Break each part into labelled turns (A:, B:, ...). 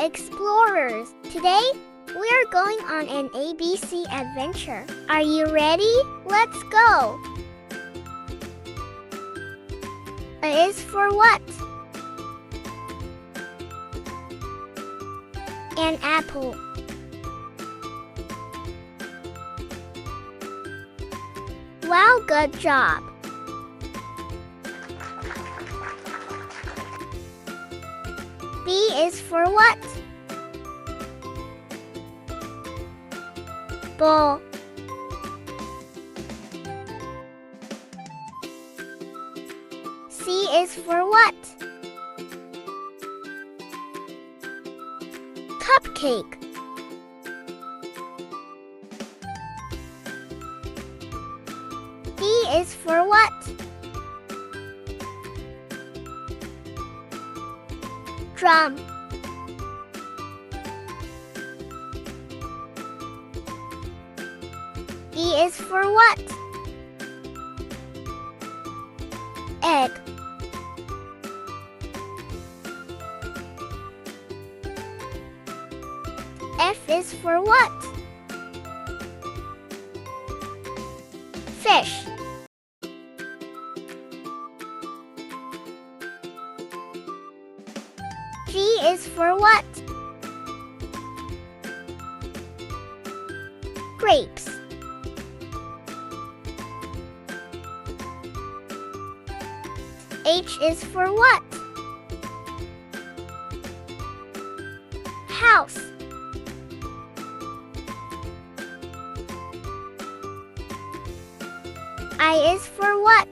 A: explorers! Today, we're going on an ABC adventure. Are you ready? Let's go! A is for what? An apple. Wow, good job! B is for what? Bull. C is for what? Cupcake. D is for what? Drum. E is for what? Egg. F is for what? Fish. G is for what? Grapes. H is for what? House. I is for what?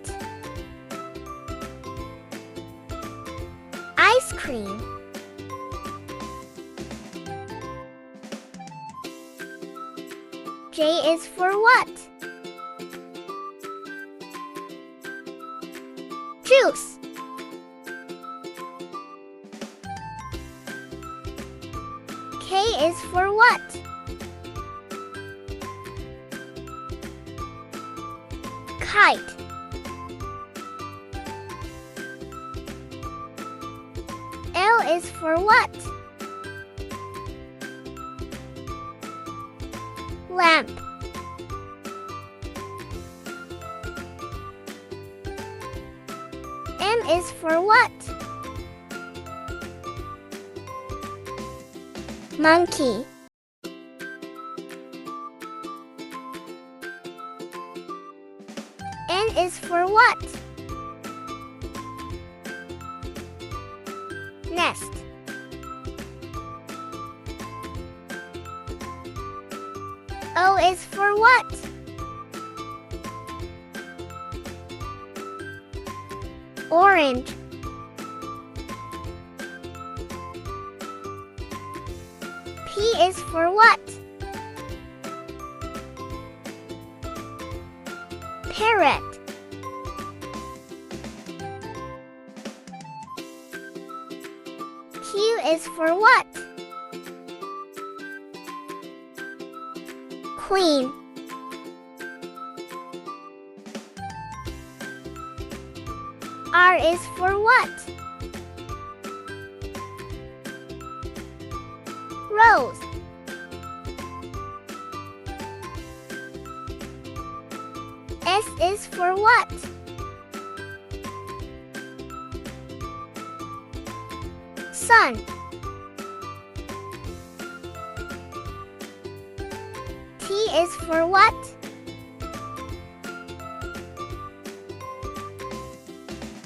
A: Ice cream. J is for what? Juice. K is for what? Kite. L is for what? Lamp. M is for what? Monkey. N is for what? Nest. O is for what? Orange. P is for what? Parrot. Q is for what? Queen. R is for what? Rose. S is for what? Sun. T is for what?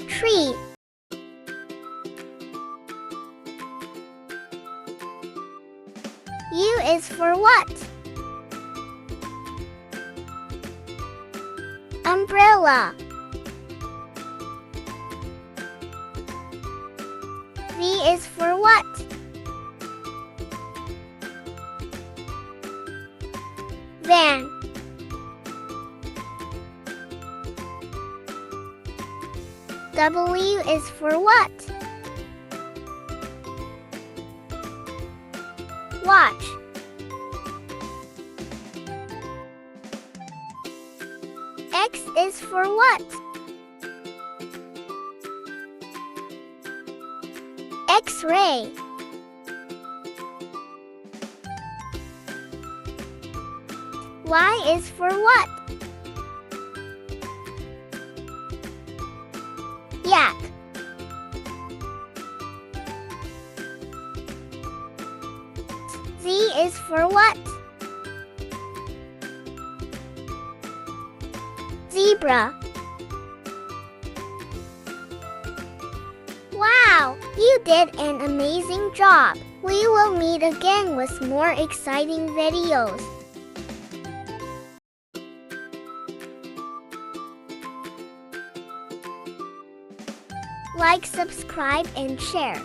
A: Tree. U is for what? Umbrella. V is for what? Van. W is for what? Watch. X is for what? X-ray. Y is for what? Yak. Z is for what? Zebra. Wow, you did an amazing job. We will meet again with more exciting videos. Like, subscribe, and share.